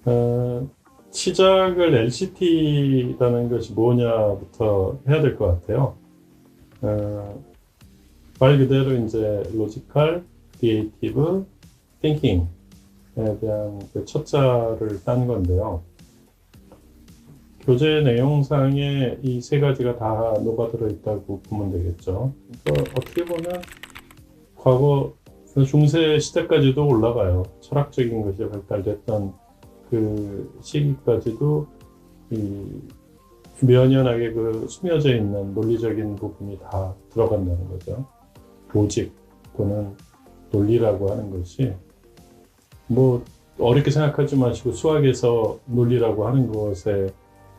어, 시작을 LCT라는 것이 뭐냐부터 해야 될 것 같아요. 어, 말 그대로 이제 로지컬, 크리에이티브, 띵킹에 대한 그 첫자를 딴 건데요. 교재 내용상에 이 세 가지가 다 녹아들어 있다고 보면 되겠죠. 그러니까 어떻게 보면 과거 중세 시대까지도 올라가요. 철학적인 것이 발달됐던 그 시기까지도 이 면연하게 그 숨겨져 있는 논리적인 부분이 다 들어간다는 거죠. 로직 또는 논리라고 하는 것이 뭐 어렵게 생각하지 마시고 수학에서 논리라고 하는 것에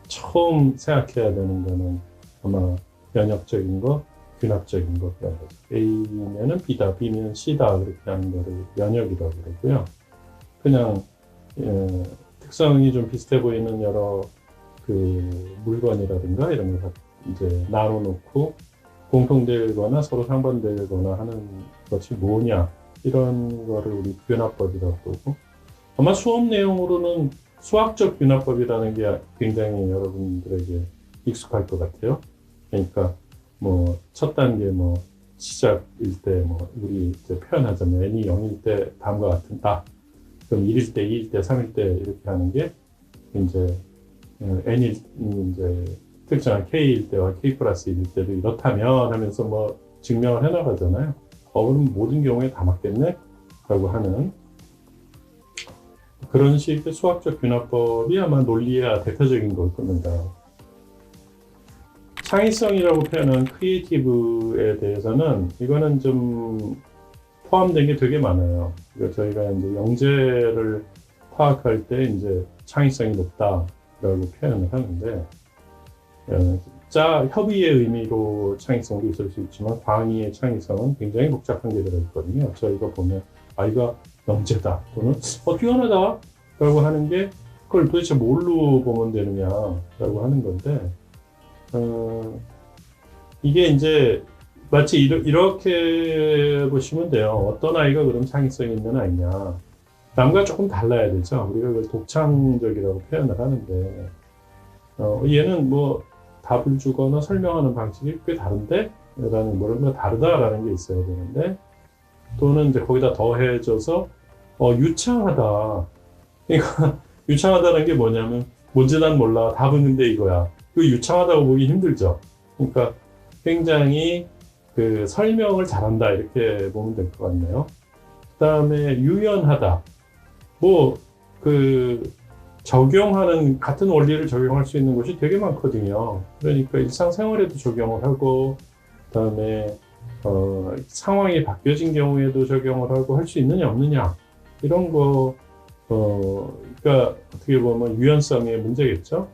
처음 생각해야 되는 거는 아마 면역적인 것, 균합적인 것 그런 거죠. A면은 B다, B면 C다 그렇게 하는 거를 면역이라고 그러고요. 그냥 특성이 좀 비슷해 보이는 여러 그 물건이라든가 이런 걸 이제 나눠놓고 공통되거나 서로 상반되거나 하는 것이 뭐냐 이런 거를 우리 균합법이라고 그러고 아마 수업 내용으로는 수학적 균합법이라는 게 굉장히 여러분들에게 익숙할 것 같아요. 그러니까 뭐 첫 단계 뭐 시작일 때 뭐 우리 이제 표현하자면 n이 0일 때 다음과 같다. 그럼 1일 때, 2일 때, 3일 때 이렇게 하는 게 이제 n이 이제 특정한 k일 때와 k 플러스 1일 때도 이렇다면 하면서 뭐 증명을 해나가잖아요. 그럼 모든 경우에 다 맞겠네? 라고 하는 그런 식의 수학적 균합법이 아마 논리의 대표적인 걸 겁니다. 창의성이라고 표현한 크리에이티브에 대해서는 이거는 좀 포함된 게 되게 많아요. 그러니까 저희가 이제 영재를 파악할 때 이제 창의성이 높다라고 표현을 하는데, 협의의 의미로 창의성도 있을 수 있지만 광의의 창의성은 굉장히 복잡한 게 들어있거든요. 저희가 보면 이가 영재다 또는 뛰어나다라고 하는 게 그걸 도대체 뭘로 보면 되느냐라고 하는 건데, 이게 이제 마치 이렇게 보시면 돼요. 어떤 아이가 그럼 창의성이 있는 아이냐. 남과 조금 달라야 되죠. 우리가 그걸 독창적이라고 표현을 하는데, 얘는 뭐 답을 주거나 설명하는 방식이 꽤 다른데? 라는, 뭔가 다르다라는 게 있어야 되는데, 또는 이제 거기다 더해져서, 유창하다. 그러니까, 유창하다는 게 뭐냐면, 뭔지 난 몰라. 답은 근데 이거야. 그 유창하다고 보기 힘들죠. 그러니까 굉장히 그 설명을 잘한다 이렇게 보면 될 것 같네요. 그 다음에 유연하다. 뭐 그 적용하는 같은 원리를 적용할 수 있는 것이 되게 많거든요. 그러니까 일상생활에도 적용을 하고 그다음에 상황이 바뀌어진 경우에도 적용을 하고 할 수 있느냐 없느냐 이런 거 그러니까 어떻게 보면 유연성의 문제겠죠.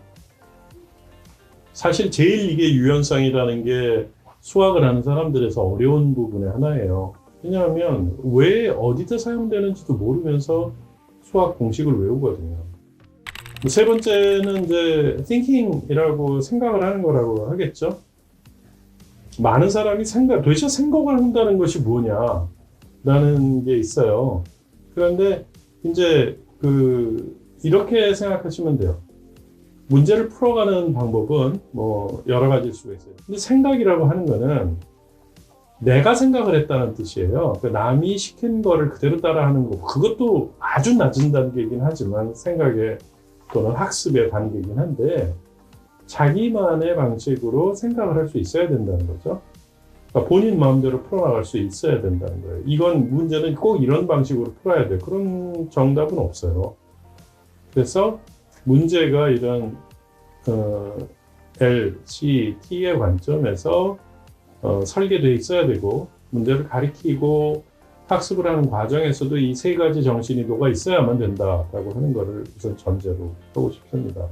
사실 제일 이게 유연성이라는 게 수학을 하는 사람들에서 어려운 부분의 하나예요. 왜냐하면 왜 어디다 사용되는지도 모르면서 수학 공식을 외우거든요. 세 번째는 이제 thinking이라고 생각을 하는 거라고 하겠죠. 많은 사람이 도대체 생각을 한다는 것이 뭐냐라는 게 있어요. 그런데 이제 이렇게 생각하시면 돼요. 문제를 풀어가는 방법은 뭐 여러 가지일 수가 있어요. 근데 생각이라고 하는 거는 내가 생각을 했다는 뜻이에요. 그러니까 남이 시킨 거를 그대로 따라하는 거. 그것도 아주 낮은 단계이긴 하지만 생각의 또는 학습의 단계이긴 한데 자기만의 방식으로 생각을 할 수 있어야 된다는 거죠. 그러니까 본인 마음대로 풀어나갈 수 있어야 된다는 거예요. 이건 문제는 꼭 이런 방식으로 풀어야 돼. 그런 정답은 없어요. 그래서 문제가 이런 L, C, T의 관점에서 설계되어 있어야 되고 문제를 가리키고 학습을 하는 과정에서도 이 세 가지 정신이 녹아 있어야만 된다라고 하는 것을 우선 전제로 하고 싶습니다.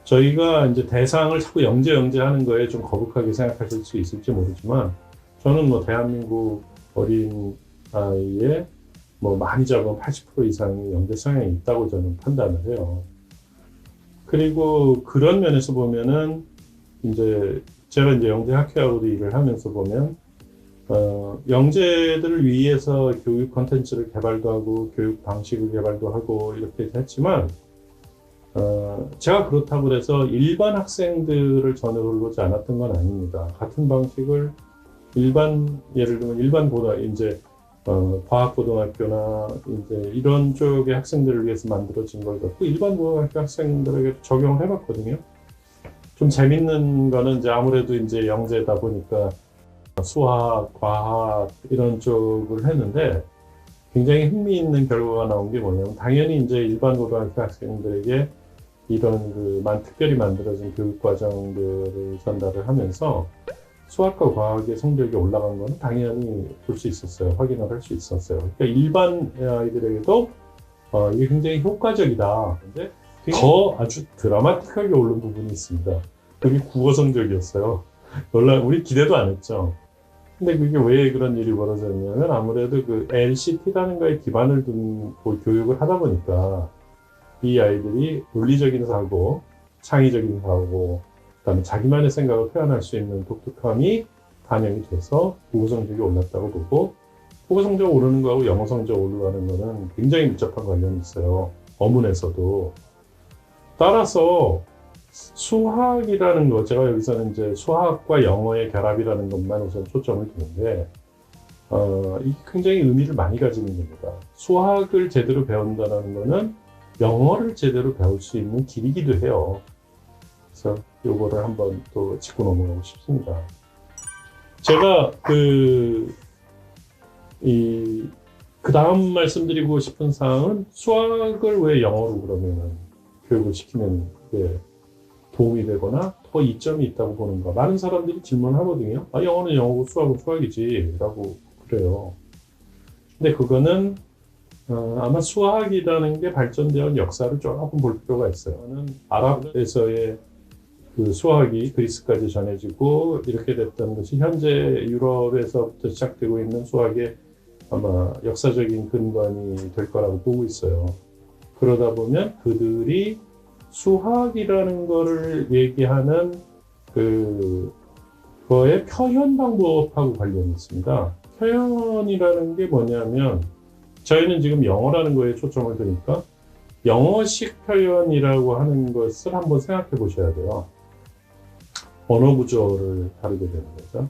저희가 이제 대상을 자꾸 영재 하는 거에 좀 거북하게 생각하실 수 있을지 모르지만 저는 뭐 대한민국 어린 아이의 뭐 많이 잡으면 80% 이상이 영재 성향이 있다고 저는 판단을 해요. 그리고 그런 면에서 보면은 이제 제가 이제 영재 학회하고도 일을 하면서 보면 영재들을 위해서 교육 콘텐츠를 개발도 하고 교육 방식을 개발도 하고 이렇게 했지만 제가 그렇다고 해서 일반 학생들을 전혀 돌보지 않았던 건 아닙니다. 같은 방식을 예를 들면 일반 이제 과학고등학교나 이제 이런 쪽의 학생들을 위해서 만들어진 걸 갖고 일반 고등학교 학생들에게 적용을 해봤거든요. 좀 재밌는 거는 이제 아무래도 이제 영재다 보니까 수학, 과학 이런 쪽을 했는데 굉장히 흥미있는 결과가 나온 게 뭐냐면 당연히 이제 일반 고등학교 학생들에게 이런 특별히 만들어진 교육 과정들을 전달을 하면서 수학과 과학의 성적이 올라간 거는 당연히 볼 수 있었어요. 확인을 할 수 있었어요. 그러니까 일반 아이들에게도 이게 굉장히 효과적이다. 근데 더 아주 드라마틱하게 오른 부분이 있습니다. 그게 국어 성적이었어요. 우리 기대도 안 했죠. 근데 그게 왜 그런 일이 벌어졌냐면 아무래도 그 LCT라는 거에 기반을 둔 교육을 하다 보니까 이 아이들이 논리적인 사고, 창의적인 사고, 그다음에 자기만의 생각을 표현할 수 있는 독특함이 반영이 돼서 국어 성적이 올랐다고 보고 국어 성적 오르는 거하고 영어 성적 올라가는 거는 굉장히 밀접한 관련이 있어요. 어문에서도. 따라서 수학이라는 거, 제가 여기서는 이제 수학과 영어의 결합이라는 것만 우선 초점을 두는데 이게 굉장히 의미를 많이 가지는 겁니다. 수학을 제대로 배운다는 거는 영어를 제대로 배울 수 있는 길이기도 해요. 그래서 요거를 한번 또 짚고 넘어가고 싶습니다. 제가 그 다음 말씀드리고 싶은 사항은 수학을 왜 영어로 그러면 교육을 시키면 도움이 되거나 더 이점이 있다고 보는가. 많은 사람들이 질문하거든요. 영어는 영어고 수학은 수학이지 라고 그래요. 근데 그거는 아마 수학이라는 게 발전되어 역사를 조금 볼 필요가 있어요. 저는 아랍에서의 그 수학이 그리스까지 전해지고 이렇게 됐던 것이 현재 유럽에서부터 시작되고 있는 수학의 아마 역사적인 근간이 될 거라고 보고 있어요. 그러다 보면 그들이 수학이라는 거를 얘기하는 그거의 표현 방법하고 관련이 있습니다. 표현이라는 게 뭐냐면 저희는 지금 영어라는 거에 초점을 두니까 영어식 표현이라고 하는 것을 한번 생각해 보셔야 돼요. 언어 구조를 다루게 되는 거죠.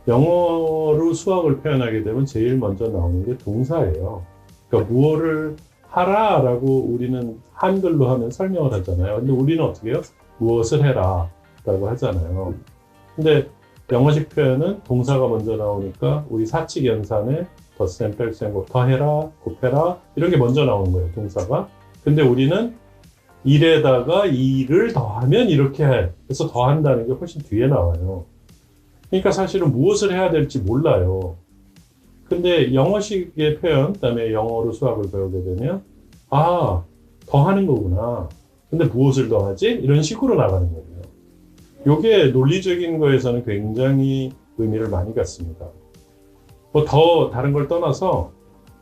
영어로 수학을 표현하게 되면 제일 먼저 나오는 게 동사예요. 그러니까 무엇을 하라라고 우리는 한글로 하면 설명을 하잖아요. 근데 우리는 어떻게 해요? 무엇을 해라 라고 하잖아요. 근데 영어식 표현은 동사가 먼저 나오니까 우리 사칙 연산에 덧셈, 뺄셈, 더해라, 곱해라 이런 게 먼저 나오는 거예요, 동사가. 근데 우리는 일에다가 이를 더하면 이렇게 해. 그래서 더한다는 게 훨씬 뒤에 나와요. 그러니까 사실은 무엇을 해야 될지 몰라요. 근데 영어식의 표현, 그다음에 영어로 수학을 배우게 되면 더하는 거구나. 근데 무엇을 더하지? 이런 식으로 나가는 거예요. 이게 논리적인 거에서는 굉장히 의미를 많이 갖습니다. 더 다른 걸 떠나서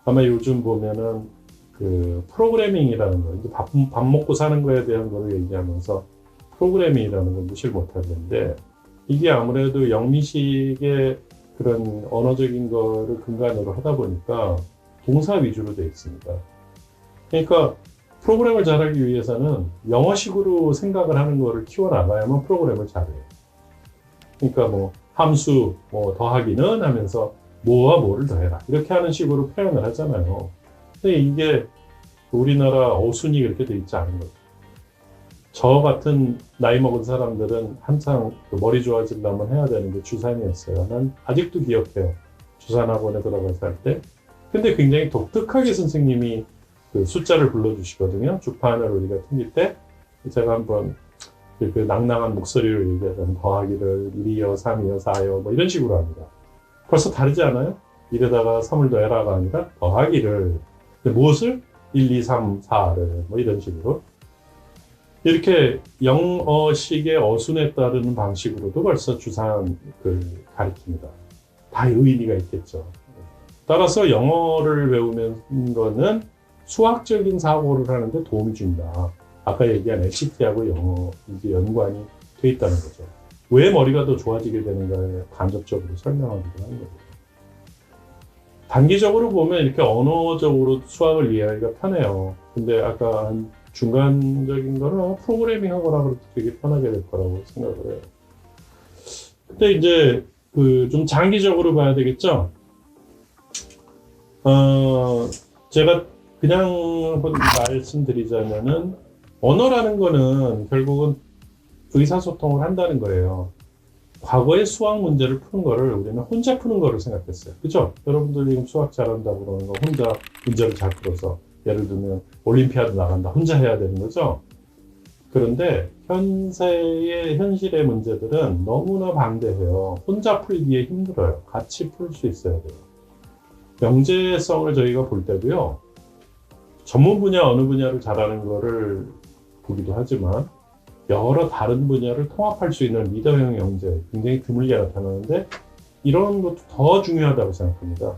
아마 요즘 보면은 그 프로그래밍이라는 거, 이제 밥 먹고 사는 거에 대한 거를 얘기하면서 프로그래밍이라는 걸 무시를 못 하는데 이게 아무래도 영미식의 그런 언어적인 거를 근간으로 하다 보니까 동사 위주로 되어 있습니다. 그러니까 프로그램을 잘하기 위해서는 영어식으로 생각을 하는 거를 키워나가야만 프로그램을 잘해요. 그러니까 함수 더하기는 하면서 뭐와 뭐를 더해라 이렇게 하는 식으로 표현을 하잖아요. 근데 이게 우리나라 어순이 그렇게 돼 있지 않은 거죠. 저 같은 나이 먹은 사람들은 한창 머리 좋아지려면 해야 되는 게 주산이었어요. 난 아직도 기억해요. 주산학원에 들어가서 할 때. 근데 굉장히 독특하게 선생님이 그 숫자를 불러주시거든요. 주판을 우리가 튕길 때 제가 한번 그 낭낭한 목소리로 얘기하자면 더하기를 1이요, 3이요, 4요 이런 식으로 합니다. 벌써 다르지 않아요? 1에다가 3을 더해라가 아니라 더하기를 무엇을? 1, 2, 3, 4를 이런 식으로 이렇게 영어식의 어순에 따르는 방식으로도 벌써 주산 가리킵니다. 다 의미가 있겠죠. 따라서 영어를 배우는 거는 수학적인 사고를 하는데 도움이 준다. 아까 얘기한 LCT하고 영어 이게 연관이 돼 있다는 거죠. 왜 머리가 더 좋아지게 되는가에 간접적으로 설명하기도 하는 거죠. 단기적으로 보면 이렇게 언어적으로 수학을 이해하기가 편해요. 근데 아까 한 중간적인 거는 프로그래밍 하거나 그래도 되게 편하게 될 거라고 생각을 해요. 근데 이제 그 좀 장기적으로 봐야 되겠죠? 제가 그냥 한번 말씀드리자면은 언어라는 거는 결국은 의사소통을 한다는 거예요. 과거의 수학 문제를 푸는 거를 우리는 혼자 푸는 거를 생각했어요. 그죠? 여러분들 지금 수학 잘한다고 그러는 거 혼자 문제를 잘 풀어서 예를 들면 올림피아드 나간다. 혼자 해야 되는 거죠? 그런데 현실의 문제들은 너무나 방대해요. 혼자 풀기에 힘들어요. 같이 풀 수 있어야 돼요. 명제성을 저희가 볼 때도요. 전문 분야 어느 분야를 잘하는 거를 보기도 하지만 여러 다른 분야를 통합할 수 있는 리더형 영재 굉장히 드물게 나타나는데 이런 것도 더 중요하다고 생각합니다.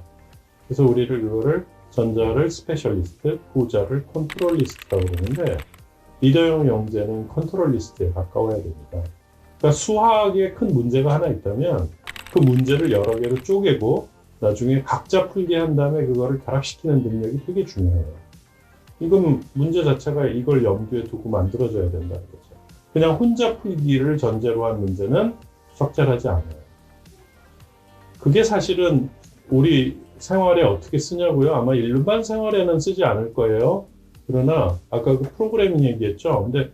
그래서 우리를 그거를 전자를 스페셜리스트, 후자를 컨트롤리스트라고 그러는데 리더형 영재는 컨트롤리스트에 가까워야 됩니다. 그러니까 수학에 큰 문제가 하나 있다면 그 문제를 여러 개로 쪼개고 나중에 각자 풀게 한 다음에 그거를 결합시키는 능력이 되게 중요해요. 이건 문제 자체가 이걸 염두에 두고 만들어져야 된다는 거죠. 그냥 혼자 풀기를 전제로 한 문제는 적절하지 않아요. 그게 사실은 우리 생활에 어떻게 쓰냐고요? 아마 일반 생활에는 쓰지 않을 거예요. 그러나 아까 그 프로그래밍 얘기했죠. 근데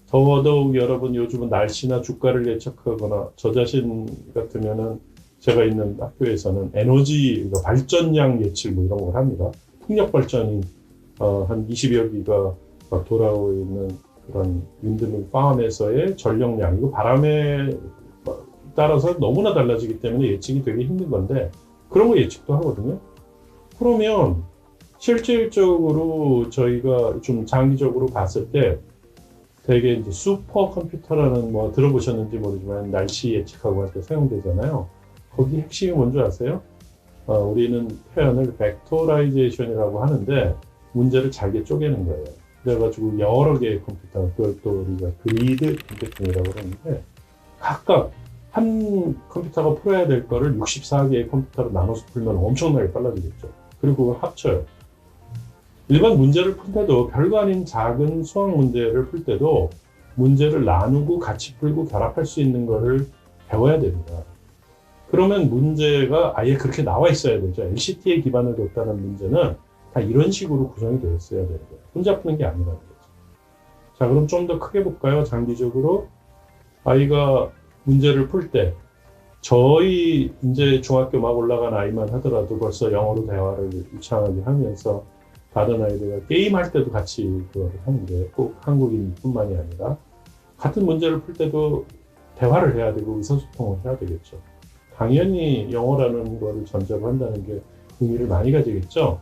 더더욱 여러분 요즘은 날씨나 주가를 예측하거나 저 자신 같으면은 제가 있는 학교에서는 에너지 그러니까 발전량 예측 뭐 이런 걸 합니다. 풍력 발전이 한 20여 기가 막 돌아오고 있는 그런 윈드밀 팜에서의 전력량 이거 바람에 따라서 너무나 달라지기 때문에 예측이 되게 힘든 건데 그런 거 예측도 하거든요. 그러면 실질적으로 저희가 좀 장기적으로 봤을 때 되게 이제 슈퍼컴퓨터라는 뭐 들어보셨는지 모르지만 날씨 예측하고 할 때 사용되잖아요. 거기 핵심이 뭔지 아세요? 우리는 표현을 벡터라이제이션이라고 하는데 문제를 잘게 쪼개는 거예요. 그래가지고 여러 개의 컴퓨터, 그걸 또 우리가 그리드 컴퓨팅이라고 그러는데 각각 한 컴퓨터가 풀어야 될 거를 64개의 컴퓨터로 나눠서 풀면 엄청나게 빨라지겠죠. 그리고 그걸 합쳐요. 일반 문제를 풀 때도 별거 아닌 작은 수학 문제를 풀 때도 문제를 나누고 같이 풀고 결합할 수 있는 거를 배워야 됩니다. 그러면 문제가 아예 그렇게 나와 있어야 되죠. LCT에 기반을 뒀다는 문제는 다 이런 식으로 구성이 되어 있어야 되는 거예요. 혼자 푸는 게 아니라는 거죠. 자, 그럼 좀 더 크게 볼까요? 장기적으로 아이가 문제를 풀 때 저희 이제 중학교 막 올라간 아이만 하더라도 벌써 영어로 대화를 유창하게 하면서 다른 아이들과 게임할 때도 같이 그걸 하는데 꼭 한국인뿐만이 아니라 같은 문제를 풀 때도 대화를 해야 되고 의사소통을 해야 되겠죠. 당연히 영어라는 거를 전제로 한다는 게 의미를 많이 가지겠죠.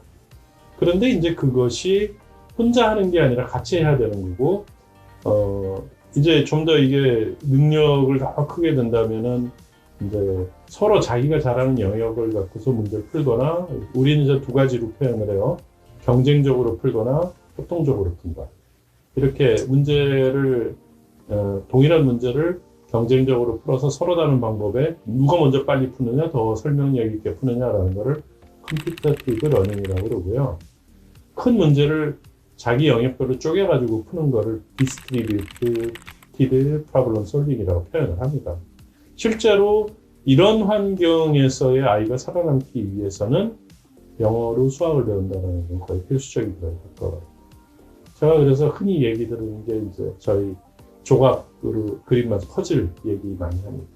그런데 이제 그것이 혼자 하는 게 아니라 같이 해야 되는 거고, 이제 좀 더 이게 능력을 더 크게 된다면은 이제 서로 자기가 잘하는 영역을 갖고서 문제를 풀거나, 우리는 이제 두 가지로 표현을 해요. 경쟁적으로 풀거나 협동적으로 푼다. 이렇게 문제를, 동일한 문제를 경쟁적으로 풀어서 서로 다른 방법에 누가 먼저 빨리 푸느냐, 더 설명력 있게 푸느냐라는 거를 컴피터티브 러닝이라고 그러고요. 큰 문제를 자기 영역별로 쪼개가지고 푸는 거를 디스트리뷰티드 프로블럼 솔빙이라고 표현을 합니다. 실제로 이런 환경에서의 아이가 살아남기 위해서는 영어로 수학을 배운다는 건 거의 필수적인 거에 가까워요. 제가 그래서 흔히 얘기 드리는 게 이제 저희 조각으로 그림만 퍼즐 얘기 많이 합니다.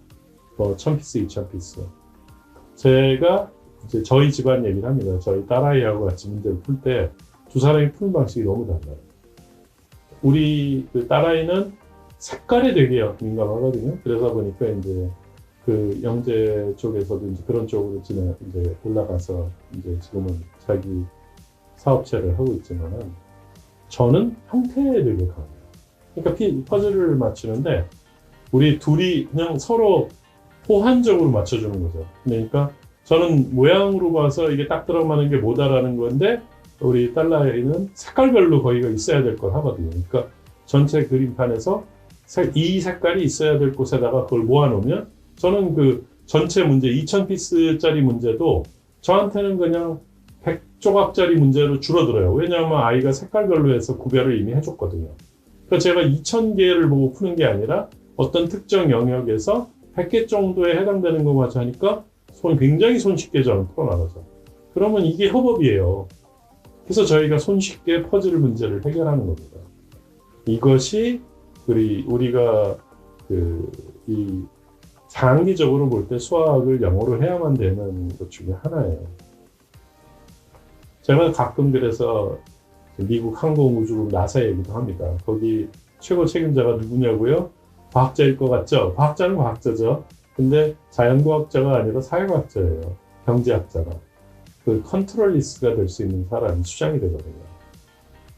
뭐 1000피스, 2000피스. 제가 이제 저희 집안 얘기를 합니다. 저희 딸아이하고 같이 문제를 풀 때 두 사람이 푸는 방식이 너무 달라요. 우리 그 딸아이는 색깔에 되게 민감하거든요. 그러다 보니까 이제 그 영재 쪽에서도 이제 그런 쪽으로 이제 올라가서 이제 지금은 자기 사업체를 하고 있지만은 저는 형태에 되게 강해요. 그러니까 퍼즐을 맞추는데 우리 둘이 그냥 서로 호환적으로 맞춰주는 거죠. 그러니까 저는 모양으로 봐서 이게 딱 들어가는 게 뭐다라는 건데 우리 딸아이는 색깔별로 거기가 있어야 될 걸 하거든요. 그러니까 전체 그림판에서 이 색깔이 있어야 될 곳에다가 그걸 모아놓으면 저는 그 전체 문제 2000피스짜리 문제도 저한테는 그냥 100조각짜리 문제로 줄어들어요. 왜냐하면 아이가 색깔별로 해서 구별을 이미 해줬거든요. 그래서 제가 2000개를 보고 푸는 게 아니라 어떤 특정 영역에서 100개 정도에 해당되는 것만 하니까 굉장히 손쉽게 저는 풀어나가죠. 그러면 이게 협업이에요. 그래서 저희가 손쉽게 퍼즐 문제를 해결하는 겁니다. 이것이 우리가 이 장기적으로 볼 때 수학을 영어로 해야만 되는 것 중에 하나예요. 제가 가끔 그래서 미국 항공우주국 나사 얘기도 합니다. 거기 최고 책임자가 누구냐고요? 과학자일 것 같죠? 과학자는 과학자죠. 근데 자연과학자가 아니라 사회과학자예요. 경제학자가. 그 컨트롤리스트가 될 수 있는 사람이 수장이 되거든요.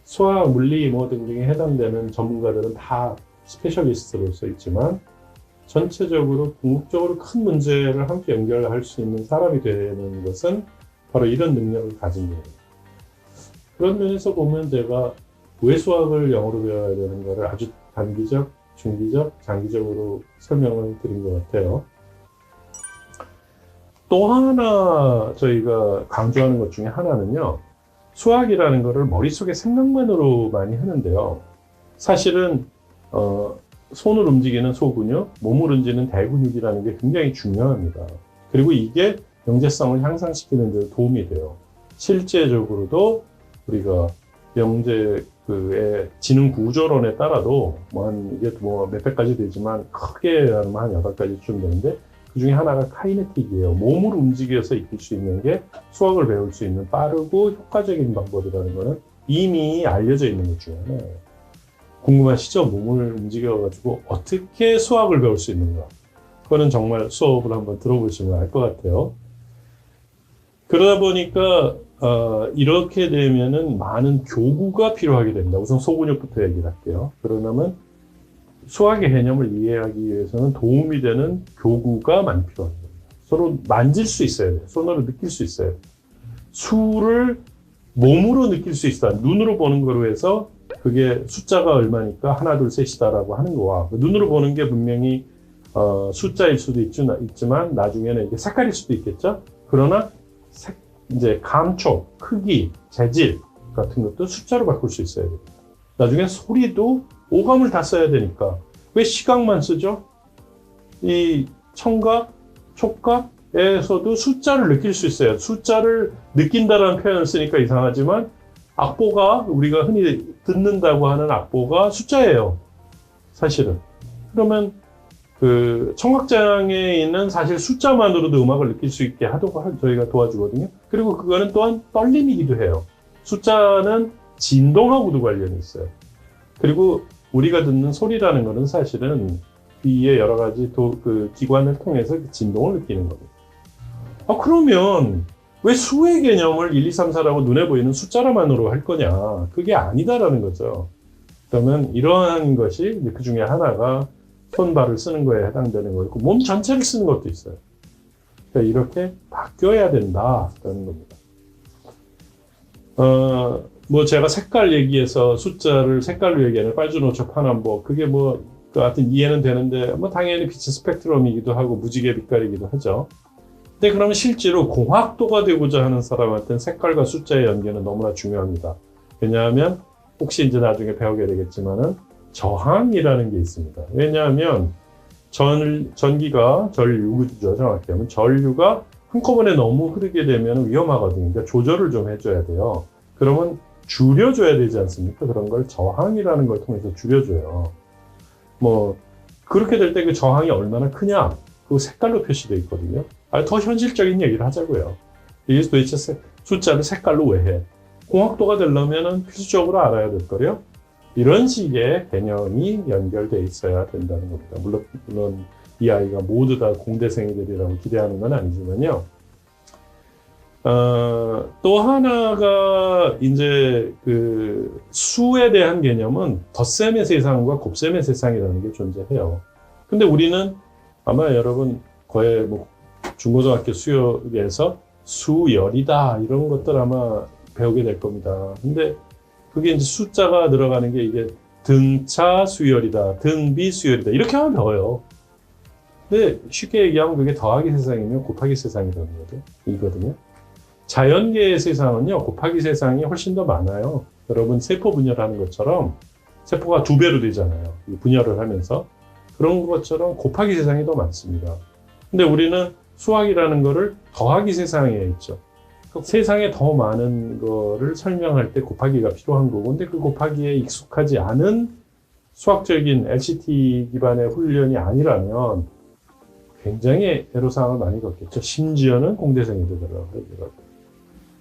수학, 물리 뭐 등등에 해당되는 전문가들은 다 스페셜리스트로서 있지만 전체적으로 궁극적으로 큰 문제를 함께 연결할 수 있는 사람이 되는 것은 바로 이런 능력을 가진 거예요. 그런 면에서 보면 제가 왜 수학을 영어로 배워야 되는 거를 아주 단기적, 중기적, 장기적으로 설명을 드린 것 같아요. 또 하나 저희가 강조하는 것 중에 하나는요. 수학이라는 거를 머릿속에 생각만으로 많이 하는데요. 사실은 손을 움직이는 소근육, 몸을 움직이는 대근육이라는 게 굉장히 중요합니다. 그리고 이게 영재성을 향상시키는 데 도움이 돼요. 실제적으로도 우리가 영재의 지능 구조론에 따라도 이게 몇백 가지 되지만 크게 하면 한 8가지쯤 되는데 그 중에 하나가 카이네틱이에요. 몸을 움직여서 익힐 수 있는 게 수학을 배울 수 있는 빠르고 효과적인 방법이라는 거는 이미 알려져 있는 것 중에 하나예요. 궁금하시죠? 몸을 움직여가지고 어떻게 수학을 배울 수 있는가? 그거는 정말 수업을 한번 들어보시면 알 것 같아요. 그러다 보니까 이렇게 되면은 많은 교구가 필요하게 됩니다. 우선 소근육부터 얘기를 할게요. 그러면 수학의 개념을 이해하기 위해서는 도움이 되는 교구가 많이 필요한 겁니다. 서로 만질 수 있어야 돼요. 손으로 느낄 수 있어야 돼요. 수를 몸으로 느낄 수 있다. 눈으로 보는 거로 해서 그게 숫자가 얼마니까 하나, 둘, 셋이다라고 하는 거와 눈으로 보는 게 분명히 숫자일 수도 있지만 나중에는 이게 색깔일 수도 있겠죠. 그러나 이제 감촉, 크기, 재질 같은 것도 숫자로 바꿀 수 있어야 됩니다. 나중에 소리도 오감을 다 써야 되니까 왜 시각만 쓰죠? 이 청각, 촉각에서도 숫자를 느낄 수 있어요. 숫자를 느낀다라는 표현을 쓰니까 이상하지만 악보가 우리가 흔히 듣는다고 하는 악보가 숫자예요. 사실은. 그러면 청각장애인은 사실 숫자만으로도 음악을 느낄 수 있게 하도록 저희가 도와주거든요. 그리고 그거는 또한 떨림이기도 해요. 숫자는 진동하고도 관련이 있어요. 그리고 우리가 듣는 소리라는 것은 사실은 귀의 여러 가지 기관을 통해서 그 진동을 느끼는 겁니다. 그러면 왜 수의 개념을 1, 2, 3, 4라고 눈에 보이는 숫자만으로 할 거냐? 그게 아니다라는 거죠. 그러면 이러한 것이 그 중에 하나가 손발을 쓰는 거에 해당되는 거고 몸 전체를 쓰는 것도 있어요. 그러니까 이렇게 바뀌어야 된다라는 겁니다. 제가 색깔 얘기해서 숫자를 색깔로 얘기하는 빨주노초 파남보 그게 하여튼 이해는 되는데 당연히 빛의 스펙트럼이기도 하고 무지개 빛깔이기도 하죠. 근데 그러면 실제로 공학도가 되고자 하는 사람한테는 색깔과 숫자의 연계는 너무나 중요합니다. 왜냐하면 혹시 이제 나중에 배우게 되겠지만은 저항이라는 게 있습니다. 왜냐하면 전기가 전류죠. 정확히 하면 전류가 한꺼번에 너무 흐르게 되면 위험하거든요. 그러니까 조절을 좀 해줘야 돼요. 그러면 줄여줘야 되지 않습니까? 그런 걸 저항이라는 걸 통해서 줄여줘요. 그렇게 될 때 그 저항이 얼마나 크냐? 그 색깔로 표시되어 있거든요. 더 현실적인 얘기를 하자고요. 이게 도대체 숫자를 색깔로 왜 해? 공학도가 되려면 필수적으로 알아야 될 거래요. 이런 식의 개념이 연결되어 있어야 된다는 겁니다. 물론 이 아이가 모두 다 공대생이 되리라고 기대하는 건 아니지만요. 또 하나가 이제 수에 대한 개념은 덧셈의 세상과 곱셈의 세상이라는 게 존재해요. 근데 우리는 아마 여러분 거의 중고등학교 수학에서 수열이다 이런 것들 아마 배우게 될 겁니다. 근데 그게 이제 숫자가 들어가는 게 이게 등차 수열이다, 등비 수열이다 이렇게 하면 배워요. 근데 쉽게 얘기하면 그게 더하기 세상이면 곱하기 세상이라는 거거든요. 자연계의 세상은요, 곱하기 세상이 훨씬 더 많아요. 여러분 세포 분열하는 것처럼 세포가 2배로 되잖아요. 분열을 하면서. 그런 것처럼 곱하기 세상이 더 많습니다. 근데 우리는 수학이라는 거를 더하기 세상에 있죠. 세상에 더 많은 거를 설명할 때 곱하기가 필요한 거고, 근데 그 곱하기에 익숙하지 않은 수학적인 LCT 기반의 훈련이 아니라면 굉장히 애로사항을 많이 겪겠죠. 심지어는 공대생이 되더라고요.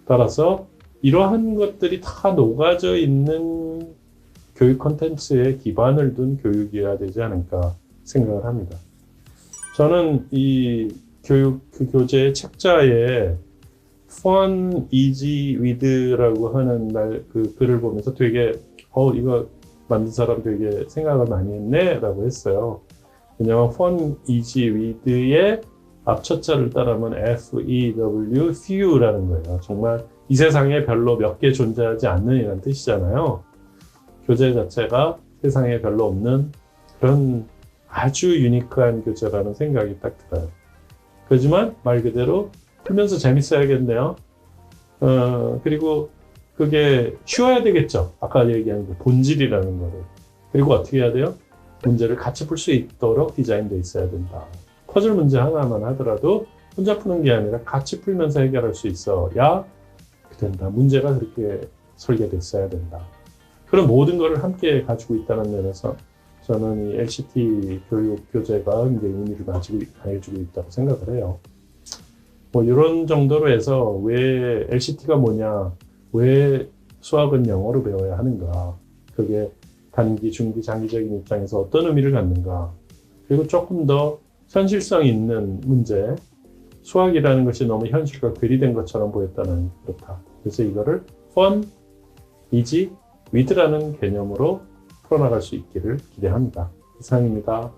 따라서 이러한 것들이 다 녹아져 있는 교육 콘텐츠에 기반을 둔 교육이어야 되지 않을까 생각을 합니다. 저는 이 교육 그 교재의 책자에 Fun, Easy, With라고 하는 그 글을 보면서 되게 이거 만든 사람 되게 생각을 많이 했네 라고 했어요. 왜냐하면 Fun, Easy, With의 앞첫자를 따르면 F-E-W, Few라는 거예요. 정말 이 세상에 별로 몇 개 존재하지 않는 이라는 뜻이잖아요. 교재 자체가 세상에 별로 없는 그런 아주 유니크한 교재라는 생각이 딱 들어요. 그렇지만 말 그대로 풀면서 재밌어야겠네요. 그리고 그게 쉬워야 되겠죠. 아까 얘기한 그 본질이라는 거를. 그리고 어떻게 해야 돼요? 문제를 같이 풀 수 있도록 디자인되어 있어야 된다. 퍼즐 문제 하나만 하더라도 혼자 푸는 게 아니라 같이 풀면서 해결할 수 있어야 된다. 문제가 그렇게 설계됐어야 된다. 그런 모든 것을 함께 가지고 있다는 면에서 저는 이 LCT 교육 교재가 굉장히 의미를 가지고 있다고 생각을 해요. 뭐 이런 정도로 해서 왜 LCT가 뭐냐, 왜 수학은 영어로 배워야 하는가, 그게 단기, 중기, 장기적인 입장에서 어떤 의미를 갖는가, 그리고 조금 더 현실성 있는 문제, 수학이라는 것이 너무 현실과 괴리된 것처럼 보였다는 그렇다. 그래서 이거를 fun, easy, with라는 개념으로 풀어나갈 수 있기를 기대합니다. 이상입니다.